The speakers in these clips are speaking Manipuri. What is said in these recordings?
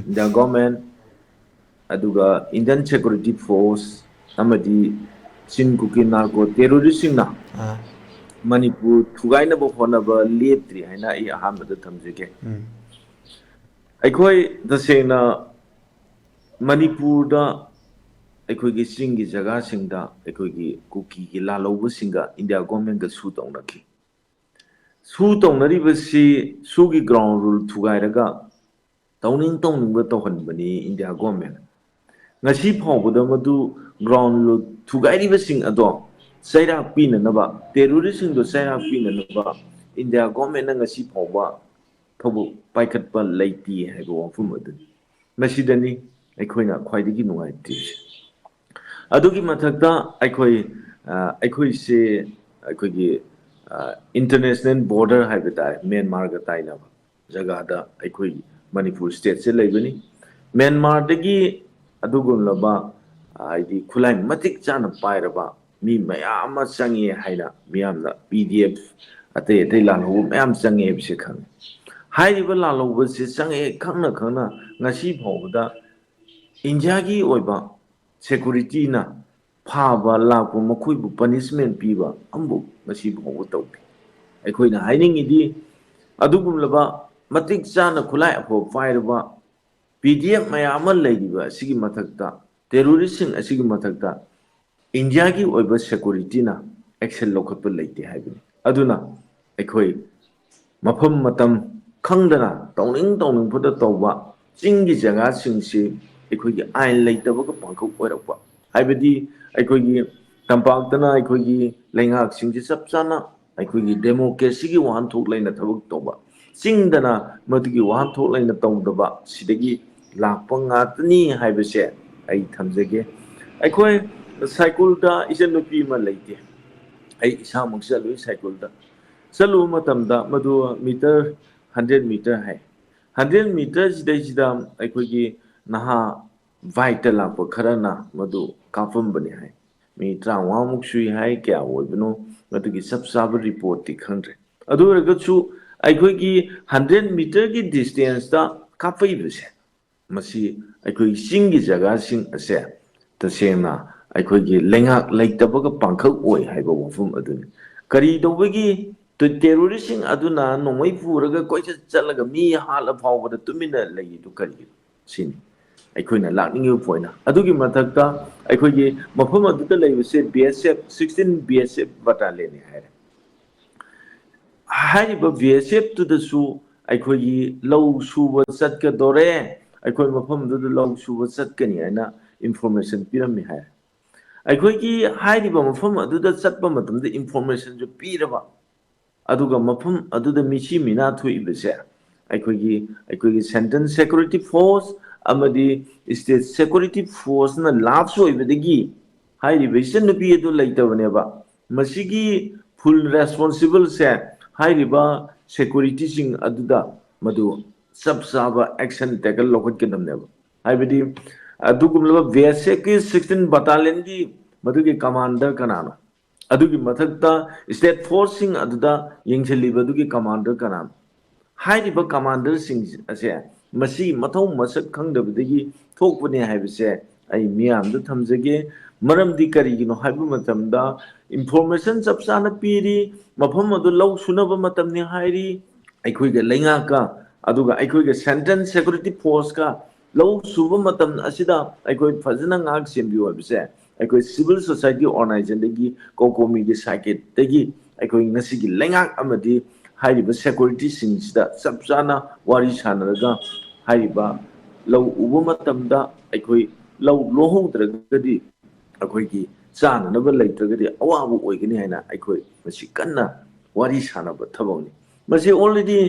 India government aduga Indian security force amadi sin kuki narco terrorist singna Manipur thugaina bo honaba leptri haina I ahamada thamjege akhoi dasena Manipur da akhoi gi singi jaga singda akhoi gi kuki gi la lobu singa India government ga su tawnaki su tawnari basi su gi ground rule thugairaga tawning ba tawhanbani India government ngasi phawbada madu ground rule thugairiba sing ado sairak pinanaba terrorist sing do sairak pinanaba India government na ngasi phawba thobu paikhatpa leiti haiba wafum adu masidani aikoina khwaidagi nuaiti adugi mathakta aikoi se aikoigi international border haibata Myanmar ga tainaba jaga da aikoi Manipur state se leibani Myanmar dagi adugumlaba aidi khulai matik chana pairaba mi mayam ma changi haina miyamna PDF ate lalo mayam changi bise khang hairiba lalo base changi khangna ngasi phawda India gi oiba security na phaba lakpo makhoibu punishment piba ambu ngasi phawba tawbi aikoina hainingidi adugumlaba matik chana khulai apho pairaba PDF mayam laidiba sigi mathakta terrorism asigi mathakta India gi oiba security na action lokhatpa leite haibini aduna akhoi mafam matam khangdana tawning phoda tawba chingi jaga singsi akhoi gi ain leitaba ka pangkhau oirakpa haibidi akhoi gi tampaktana akhoi gi lengak singsi sapchana akhoi gi democracy gi wan thok laina thabak tawba chingdana madigi wan thok laina tawdaba sidagi lakpa ngatni haibase ai thamjage akhoi cycle da isenupi ma leite ai isa muksa lui cycle da salu matamda madu meter 100 meter hai 100 meter jida akhoi gi naha vital la pa kharana madu kafam bani hai mi trawa muksui hai kya oibno madu gi sab sab report ti khandre adu raga chu akhoi gi 100 meter gi distance da kapai bise masi akhoi singi jaga sing ase tasena akhoi gi lengak leitabaga pangkhak oi haiba wafum aduni kari dobagi to terroristing aduna nomai puraga koisa chalaga mi hala phawbada tumina lei tu kari sini aikoina lakningi poina adugi mathakta akhoi gi mafam aduta leibase BSF 16 BSF battalion ni haire haiba BSF to the su akhoi gi low suba chatka dore akhoi mafam du low suba chatkani aina information pirammi haire akhoi gi hairiba mafam aduda chatpa matamda information jo piraba aduga mafam aduda michi mina thuibase akhoi gi central security force amadi state security force na lab so ibadagi hairiba isenupi edu leitabaneba masigi full responsible se hairiba security sing aduda madu sab saba action take lokot kedamneba haibadi adugumlaba BSF ki 16 battalion gi madugi commander kanano adugi mathakta state force sing aduda yengchaliba adugi commander kanano hairiba commander sing ase masi mathau masak khangdabadagi thokpane haibase ai miyamda thamjage maramdi karigino haibu matamda information sapsana piri mafam adu law sunaba matamni hairi aikhoiga lengaka aduga aikhoiga central security force ka law suba matam asida aikoi fazana ngak sembi wabse aikoi civil society organization dagi kokomi gi sakit dagi aikoi ngasigi lengak amadi hairiba security singsida sapsana wari sanaraga hairiba law uba matamda aikoi law lohodragadi aikoi gi chana naba leitragadi awabu oigani haina aikoi masi kanna wari sanaba thabawni masi already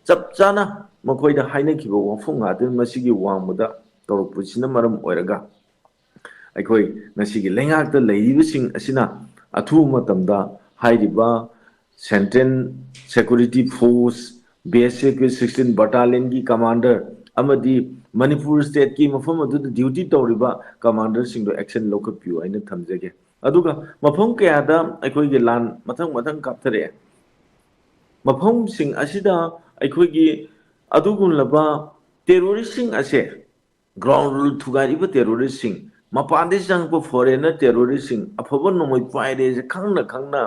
sapchana makoida haina kiba wafung adu masigi wangmuda torupusina maram oiraga aikoi nasigi lengakta leibising asina athu matamda hairiba central security force BSF 16 battalion ki commander amadi Manipur state ki mafam adu duty tawriba commander singdo action local piu aina thamjage aduga mafam kaya da aikoi gi lan mathang kapthare mafam sing asida aikoi gi adugun laba terroristing ase ground rule thugariba terrorist sing mapande changpa foreigner terrorist sing afaba nomoi paire je khangna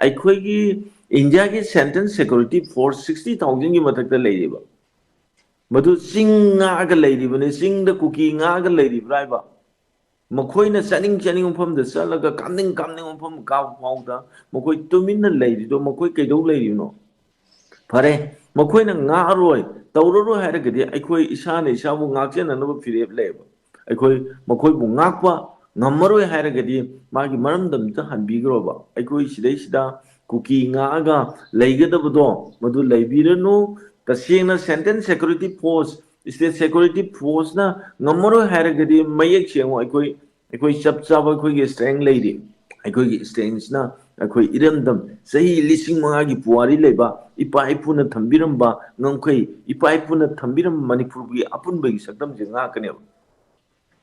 aikhoi gi India ki Central Security Force 60,000 ki mathakta leiriba madu sing nga ga leiribane sing da kuki nga ga leiribra ba makhoi na chaning pham da salaga kamning pham ka phauda makhoi tumin na leirido makhoi keidou leirino fare makhoi na nga aroi tawroro hairagadi aikhoi isane isabu ngakchen anaba fireb leba aikhoi makhoi bu ngakpa ngammaroi hairagadi magi maramdam ta hanbigroba aikhoi sidai sida kuki ngaga leigadabdo madu leibiranu tasena Central Security Force State Security Force na ngammaroi hairagadi mayek chengo aikhoi chap chaba aikhoi ge strength leidi aikhoi ge strength na aikhoi iramdam sahi lising manga gi puari leba ipa ipuna thambiramba ngangkhoi ipa ipuna thambiram Manipur gi apunba gi sakdam je nga kane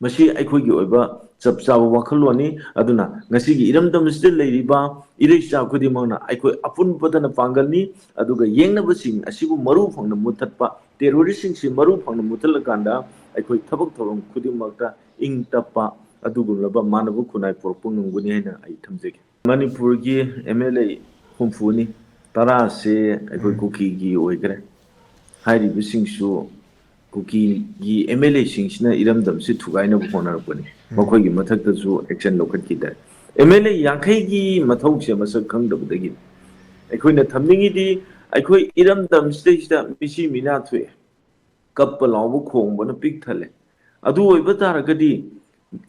masi aikhoi gi oiba chap chaba wakhaloni aduna ngasi gi iramdam stil leiriba irisa khudi mangna aikhoi apun padana pangalni aduga yengna basing asibu maru phangna muthatpa terrorist sing si maru phangna mutalakanda aikhoi thabak thabam khudi makta ing tappa adugulaba manabu kunai porpung nguni haina ai thamjege Manipur gi MLA humfuni tara se aikhoi kuki gi oigre hairi bising su kuki gi MLA sing sina iramdam si thugaina bu honar pani makhoi gi mathak ta su action lokhat ki da MLA yankhai gi mathau se masak khang da budagi aikhoi na thamningi di aikhoi iramdam sida misi mina thue kap lawu khong bana pik thale adu oiba taragadi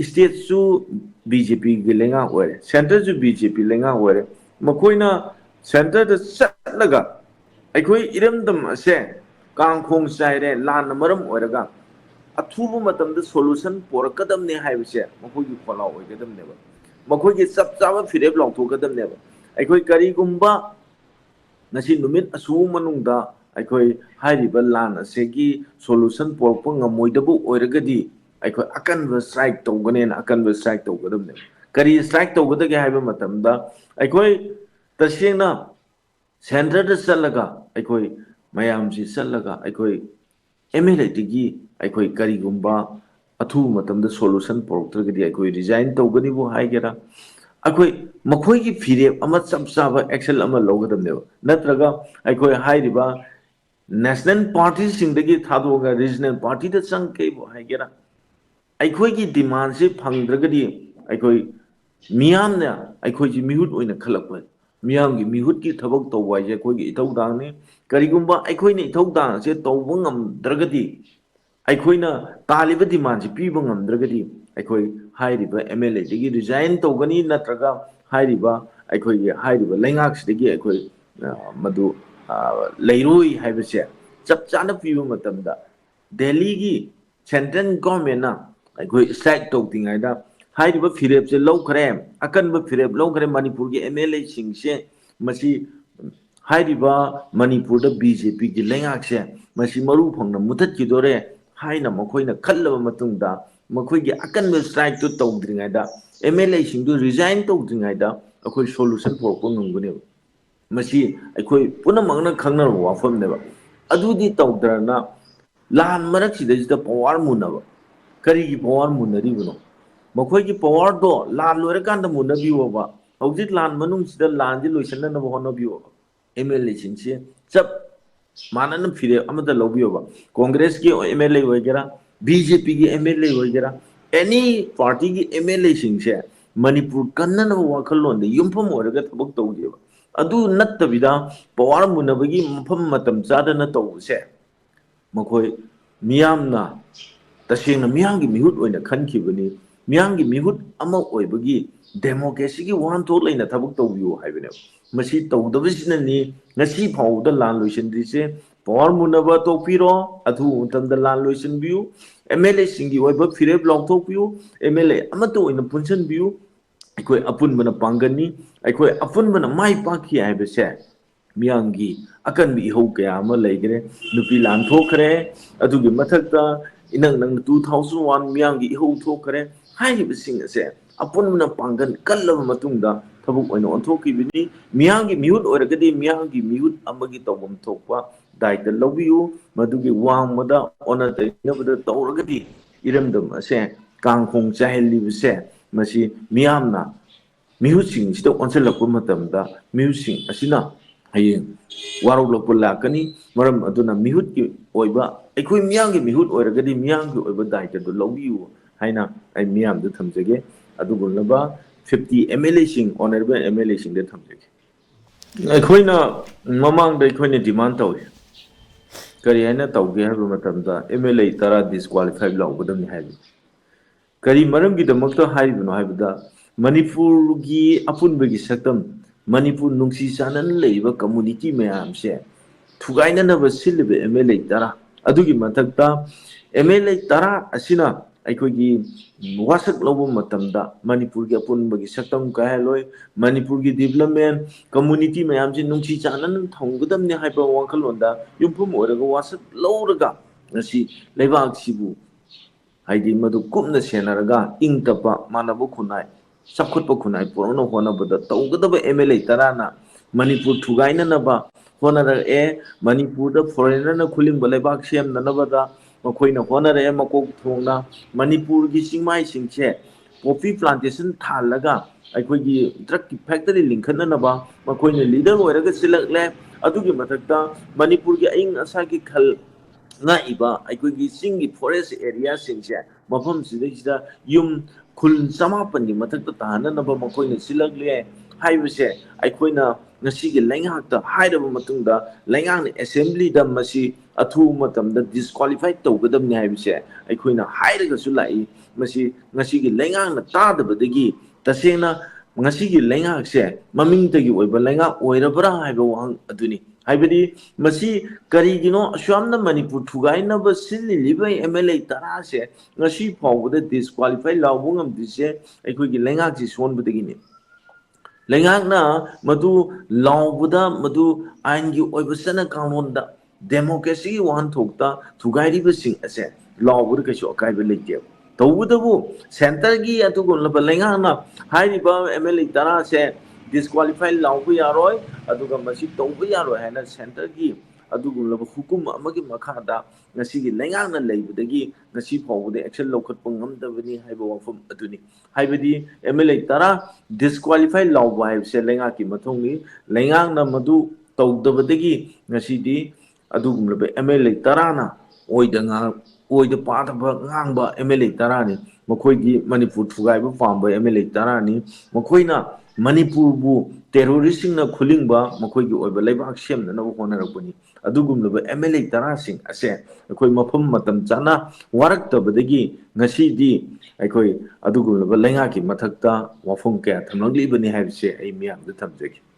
state su BJP gi lenga oire center su BJP lenga oire makhoi na center da satlaga aikhoi iramdam ase kangkhong saire lan maram oiraga athubu matam da solution porakadam ne haibse makhoi gi khola oigadam ne ba makhoi gi chap chaba fireb long thokadam ne ba aikhoi kari gumba nasi numit asu manungda aikhoi hairiba lan ase gi solution porpang ngamoidabu oiragadi aikhoi akanba strike tawgane na akanba strike tawgadam ne kari strike tawgadage haiba matamda aikhoi tasengna center da salaga aikhoi mayam si salaga aikhoi MLA tigi aikhoi kari gumba athu matamda solution poroktragadi aikhoi resign tawgani bu haigera aikhoi makhoi gi fire ama chapchaba action ama logadam ne natraga aikhoi hairiba national party singdagi thadoga regional party da changke bu haigera aikhoi gi demand se phangdragadi aikhoi miyam na aikhoi ji mihut oina khalakpa miyam gi mihut ki thabak tawai je aikhoi gi ithau ne karigumba aikhoi ne ithau dang se tawba ngamdragadi aikhoi na taliba demand se piba ngamdragadi aikhoi hairiba MLA digi resign tawgani natraga hairiba aikhoi gi hairiba lengak sidagi aikhoi madu leiroi haibase chap chana piba matamda Delhi gi central government na aikhoi strike tawtingai da hairiba fireb se lawkhare akanba fireb lawkhare Manipur gi MLA sing se masi hairiba Manipur da BJP gi lengak se masi maru phangna muthat ki dore haina makhoina khallaba matungda makhoi gi akanba strike to tawdringai da MLA sing du resign tawdringai da akhoi solution porko ngungune masi aikhoi punamangna khangna wafam ne ba adudi tawdrana lan marak sidajida power munaba kari gi power munari buno makhoi gi power do lan loira kanda munabi oba hojit lan manung sida lan ji loisanna na hono bi oba MLA sinse chap manana fire amada lobi oba congress gi MLA hoigera BJP gi MLA hoigera any party gi MLA sinse Manipur kanna na wakhallon de yumpham oraga thabak tawjeba adu nattabida power munabagi mpham matam chada na tawse makhoi miyamna tasengna miyamgi mihut oina khankhibani miyamgi mihut ama oibagi democracy gi wan thok leina thabak tawbiu haibene masi tawdabasina ni ngasi phawda lan loisindrise power munaba tokpiro athu tamda lan loisinbiu MLA singi oiba fire block tokpiu MLA amato oina punsan biu aikhoi apun bana pangani aikhoi apun bana mai pakhi haibase miyamgi akan bi ho kaya ama leigre nupi lan thokre adugi mathakta inang nang 2001 miyamgi ho thokre haibasing ase apun bana pangan kallaba matungda thabuk oina onthoki bini miyamgi mihut oragadi miyamgi mihut amagi tawbam thokpa daita lobiu madugi wang mada ona tainabada tawragadi ꯏꯔꯝꯗꯝ ꯑꯁꯦ ꯀꯥꯡꯈꯣꯡ ꯆꯥꯏꯍꯜꯂꯤꯕꯁꯦ ꯃꯁꯤ ꯃꯤꯌꯥꯝꯅ ꯃꯤꯍꯨꯠꯁꯤꯡꯁꯤꯗ ꯑꯣꯟꯁꯤꯜꯂꯛꯄ ꯃꯇꯝꯗ ꯃꯤꯍꯨꯠꯁꯤꯡ ꯑꯁꯤꯅ ꯍꯌꯦꯡ ꯋꯥꯔꯧꯂꯛꯄ ꯂꯥꯛꯀꯅꯤ ꯃꯔꯝ ꯑꯗꯨꯅ ꯃꯤꯍꯨꯠꯀꯤ ꯑꯣꯏꯕ ꯑꯩꯈꯣꯏ ꯃꯤꯌꯥꯝꯒꯤ ꯃꯤꯍꯨꯠ ꯑꯣꯏꯔꯒꯗꯤ ꯃꯤꯌꯥꯝꯒꯤ ꯑꯣꯏꯕ ꯗꯥꯏꯇꯗꯨ ꯂꯧꯕꯤꯌꯨ ꯍꯥꯏꯅ ꯑꯩ ꯃꯤꯌꯥꯝꯗ ꯊꯝꯖꯒꯦ ꯑꯗꯨꯒꯨꯝꯂꯕ 50 MLAꯁꯤꯡ ꯑꯣꯅꯔꯦꯕꯜ MLAꯁꯤꯡꯗ ꯊꯝꯖꯒꯦ ꯑꯩꯈꯣꯏꯅ ꯃꯃꯥꯡꯗ ꯑꯩꯈꯣꯏꯅ ꯗꯤꯃꯥꯟ ꯇꯧꯏ ꯀꯔꯤ ꯍꯥꯏꯅ ꯇꯧꯒꯦ ꯍꯥꯏꯕ ꯃꯇꯝꯗ MLA 10 ꯗꯤꯁꯀ꯭ꯋꯥꯂꯤꯐꯥꯏ ꯂꯥꯎꯒꯗꯕꯅꯤ ꯍꯥꯏꯕꯅꯤ ꯀꯔꯤ ꯃꯔꯝꯒꯤꯗꯃꯛꯇ ꯍꯥꯏꯔꯤꯕꯅꯣ ꯍꯥꯏꯕꯗ ꯃꯅꯤꯄꯨꯔꯒꯤ ꯑꯄꯨꯟꯕꯒꯤ ꯁꯛꯇꯝ ꯃꯅꯤꯄꯨꯔ ꯅꯨꯡꯁꯤ ꯆꯥꯟꯅꯅ ꯂꯩꯔꯤꯕ ꯀꯝꯃꯨꯅꯤꯇꯤ ꯃꯌꯥꯝꯁꯦ ꯊꯨꯒꯥꯏꯅꯅꯕ ꯁꯤꯜꯂꯤꯕ MLA 10 ꯑꯗꯨꯒꯤ ꯃꯊꯛꯇ MLA 10 ꯑꯁꯤꯅ ꯑꯩꯈꯣꯏꯒꯤ ꯋꯥꯁꯛ ꯂꯧꯕ ꯃꯇꯝꯗ ꯃꯅꯤꯄꯨꯔꯒꯤ ꯑꯄꯨꯟꯕꯒꯤ ꯁꯛꯇꯝ ꯀꯥꯏꯍꯜꯂꯣꯏ ꯃꯅꯤꯄꯨꯔꯒꯤ ꯗꯤꯕꯂꯞꯃꯦꯟ ꯀꯝꯃꯨꯅꯤꯇꯤ ꯃꯌꯥꯝꯁꯦ ꯅꯨꯡꯁꯤ ꯆꯥꯟꯅꯅ ꯊꯝꯒꯗꯕꯅꯤ ꯍꯥꯏꯕ ꯋꯥꯈꯜꯂꯣꯟꯗ ꯌꯨꯝꯐꯝ ꯑꯣꯏꯔꯒ ꯋꯥꯁꯛ ꯂꯧꯔꯒ ꯉꯁꯤ ꯂꯩꯕꯥꯛꯁꯤꯕꯨ ꯍꯥꯏꯗꯤ ꯃꯗꯨ ꯀꯨꯞꯅ ꯁꯦꯟꯅꯔꯒ ꯏꯪ ꯇꯞꯄ ꯃꯥꯟꯅꯕ ꯈꯨꯟꯅꯥꯏ ꯆꯥꯎꯈꯠꯄ ꯈꯨꯟꯅꯥꯏ ꯄꯨꯔꯛꯅꯕ ꯍꯣꯠꯅꯕꯗ ꯇꯧꯒꯗꯕ MLA 10ꯅ ꯃꯅꯤꯄꯨꯔ ꯊꯨꯒꯥꯏꯅꯅꯕ ꯍꯣꯠꯅꯔꯛꯑꯦ ꯃꯅꯤꯄꯨꯔꯗ ꯐꯣꯔꯦꯟꯅꯔꯅ ꯈꯨꯜꯂꯤꯕ ꯂꯩꯕꯥꯛ ꯁꯦꯝꯅꯅꯕꯗ ꯃꯈꯣꯏꯅ ꯍꯣꯠꯅꯔꯛꯑꯦ ꯃꯀꯣꯛ ꯊꯣꯡꯅ ꯃꯅꯤꯄꯨꯔꯒꯤ ꯆꯤꯡꯃꯥꯏꯁꯤꯡꯁꯦ ꯄꯣꯄꯤ ꯄ꯭ꯂꯥꯟꯇꯦꯁꯟ ꯊꯥꯜꯂꯒ ꯑꯩꯈꯣꯏꯒꯤ ꯗ꯭ꯔꯒꯀꯤ ꯐꯦꯛꯇꯔꯤ ꯂꯤꯡꯈꯠꯅꯅꯕ ꯃꯈꯣꯏꯅ ꯂꯤꯗꯔ ꯑꯣꯏꯔꯒ ꯁꯤꯜꯂꯛꯂꯦ ꯑꯗꯨꯒꯤ ꯃꯊꯛꯇ ꯃꯅꯤꯄꯨꯔꯒꯤ ꯑꯏꯪ ꯑꯁꯥꯒꯤ ꯈꯜ ꯉꯥꯛꯏꯕ ꯑꯩꯈꯣꯏꯒꯤ ꯆꯤꯡꯒꯤ ꯐꯣꯔꯦꯁ ꯑꯦꯔꯤꯌꯥꯁꯤꯡꯁꯦ ꯃꯐꯝꯁꯤꯗꯩꯁꯤꯗ ꯌꯨꯝ ꯈꯨꯜ 900ꯒꯤ ꯃꯊꯛꯇ ꯇꯥꯍꯟꯅꯅꯕ ꯃꯈꯣꯏꯅ ꯁꯤꯜꯂꯛꯂꯦ ꯍꯥꯏꯕꯁꯦ ꯑꯩꯈꯣꯏꯅ ꯉꯁꯤꯒꯤ ꯂꯩꯉꯥꯛꯇ ꯍꯥꯏꯔꯕ ꯃꯇꯨꯡꯗ ꯂꯩꯉꯥꯛꯅ ꯑꯦꯁꯦꯝꯕ꯭ꯂꯤꯗ ꯃꯁꯤ ꯑꯊꯨꯕ ꯃꯇꯝꯗ ꯗꯤꯁꯀ꯭ꯋꯥꯂꯤꯐꯥꯏ ꯇꯧꯒꯗꯕꯅꯤ ꯍꯥꯏꯕꯁꯦ ꯑꯩꯈꯣꯏꯅ ꯍꯥꯏꯔꯒꯁꯨ ꯂꯥꯛꯏ ꯃꯁꯤ ꯉꯁꯤꯒꯤ ꯂꯩꯉꯥꯛꯅ ꯇꯥꯗꯕꯗꯒꯤ ꯇꯁꯦꯡꯅ ꯉꯁꯤꯒꯤ ꯂꯩꯉꯥꯛꯁꯦ ꯃꯃꯤꯡꯇꯒꯤ ꯑꯣꯏꯕ ꯂꯩꯉꯥꯛ ꯑꯣꯏꯔꯕ꯭ꯔꯥ ꯍꯥꯏꯕ ꯋꯥꯍꯪ ꯑꯗꯨꯅꯤ ꯍꯥꯏꯕꯗꯤ ꯃꯁꯤ ꯀꯔꯤꯒꯤꯅꯣ ꯑꯁꯨꯌꯥꯝꯅ ꯃꯅꯤꯄꯨꯔ ꯊꯨꯒꯥꯏꯅꯕ ꯁꯤꯜꯂꯤꯕ MLA 10ꯁꯦ ꯉꯁꯤ ꯐꯥꯎꯕꯗ ꯗꯤꯁꯀ꯭ꯋꯥꯂꯤꯐꯥꯏ ꯂꯥꯎꯕ ꯉꯝꯗ꯭ꯔꯤꯁꯦ ꯑꯩꯈꯣꯏꯒꯤ ꯂꯩꯉꯥꯛꯁꯤ ꯁꯣꯟꯕꯗꯒꯤꯅꯤ ꯂꯩꯉꯥꯛꯅ ꯃꯗꯨ ꯂꯥꯎꯕꯗ ꯃꯗꯨ ꯑꯥꯏꯟꯒꯤ ꯑꯣꯏꯕ ꯆꯠꯅ ꯀꯥꯡꯂꯣꯟꯗ ꯗꯦꯃꯣꯀ꯭ꯔꯦꯁꯤꯒꯤ ꯋꯥꯍꯟꯊꯣꯛꯇ ꯊꯨꯒꯥꯏꯔꯤꯕꯁꯤꯡ ꯑꯁꯦ ꯂꯥꯎꯕꯗ ꯀꯩꯁꯨ ꯑꯀꯥꯏꯕ ꯂꯩꯇꯦꯕ ꯇꯧꯕꯇꯕꯨ ꯁꯦꯟꯇꯔꯒꯤ ꯑꯗꯨꯒꯨꯝꯂꯕ ꯂꯩꯉꯥꯛꯅ ꯍꯥꯏꯔꯤꯕ MLA 10ꯁꯦ ꯗꯤꯁꯀ꯭ꯋꯥꯂꯤꯐꯥꯏ ꯂꯥꯎꯕ ꯌꯥꯔꯣꯏ ꯑꯗꯨꯒ ꯃꯁꯤ ꯇꯧꯕ ꯌꯥꯔꯣꯏ ꯍꯥꯏꯅ ꯁꯦꯟꯇꯔꯒꯤ ꯑꯗꯨꯒꯨꯝꯂꯕ ꯍꯨꯀꯨꯝ ꯑꯃꯒꯤ ꯃꯈꯥꯗ ꯉꯁꯤꯒꯤ ꯂꯩꯉꯥꯛꯅ ꯂꯩꯕꯗꯒꯤ ꯉꯁꯤ ꯐꯥꯎꯕꯗ ꯑꯦꯛꯁꯟ ꯂꯧꯈꯠꯄ ꯉꯝꯗꯕꯅꯤ ꯍꯥꯏꯕ ꯋꯥꯐꯝ ꯑꯗꯨꯅꯤ ꯍꯥꯏꯕꯗꯤ MLA 10 ꯗꯤꯁꯀ꯭ꯋꯥꯂꯤꯐꯥꯏ ꯂꯥꯎꯕ ꯍꯥꯏꯕꯁꯦ ꯂꯩꯉꯥꯛꯀꯤ ꯃꯊꯧꯅꯤ ꯂꯩꯉꯥꯛꯅ ꯃꯗꯨ ꯇꯧꯗꯕꯗꯒꯤ ꯉꯁꯤꯗꯤ ꯑꯗꯨꯒꯨꯝꯂꯕ MLA 10ꯅ ꯑꯣꯏꯗ ꯄꯥꯗꯕ ꯉꯥꯡꯕ MLA 10ꯅꯤ ꯃꯈꯣꯏꯒꯤ ꯃꯅꯤꯄꯨꯔ ꯊꯨꯒꯥꯏꯕ ꯄꯥꯝꯕ MLA 10ꯅꯤ ꯃꯈꯣꯏꯅ ꯃꯅꯤꯄꯨꯔꯕꯨ ꯇꯦꯔꯣꯔꯤꯁꯁꯤꯡꯅ ꯈꯨꯜꯂꯤꯡꯕ ꯃꯈꯣꯏꯒꯤ ꯑꯣꯏꯕ ꯂꯩꯕꯥꯛ ꯁꯦꯝꯅꯅꯕ ꯍꯣꯠꯅꯔꯛꯄꯅꯤ ꯑꯗꯨꯒꯨꯝꯂꯕ MLA 10ꯁꯤꯡ ꯑꯁꯦ ꯑꯩꯈꯣꯏ ꯃꯐꯝ ꯃꯇꯝ ꯆꯥꯅ ꯋꯥꯔꯛꯇꯕꯗꯒꯤ ꯉꯁꯤꯗꯤ ꯑꯩꯈꯣꯏ ꯑꯗꯨꯒꯨꯝꯂꯕ ꯂꯩꯉꯥꯛꯀꯤ ꯃꯊꯛꯇ ꯋꯥꯐꯝ ꯀꯌꯥ ꯊꯝꯂꯛꯂꯤꯕꯅꯤ ꯍꯥꯏꯕꯁꯦ ꯑꯩ ꯃꯤꯌꯥꯝꯗ ꯊꯝꯖꯒꯦ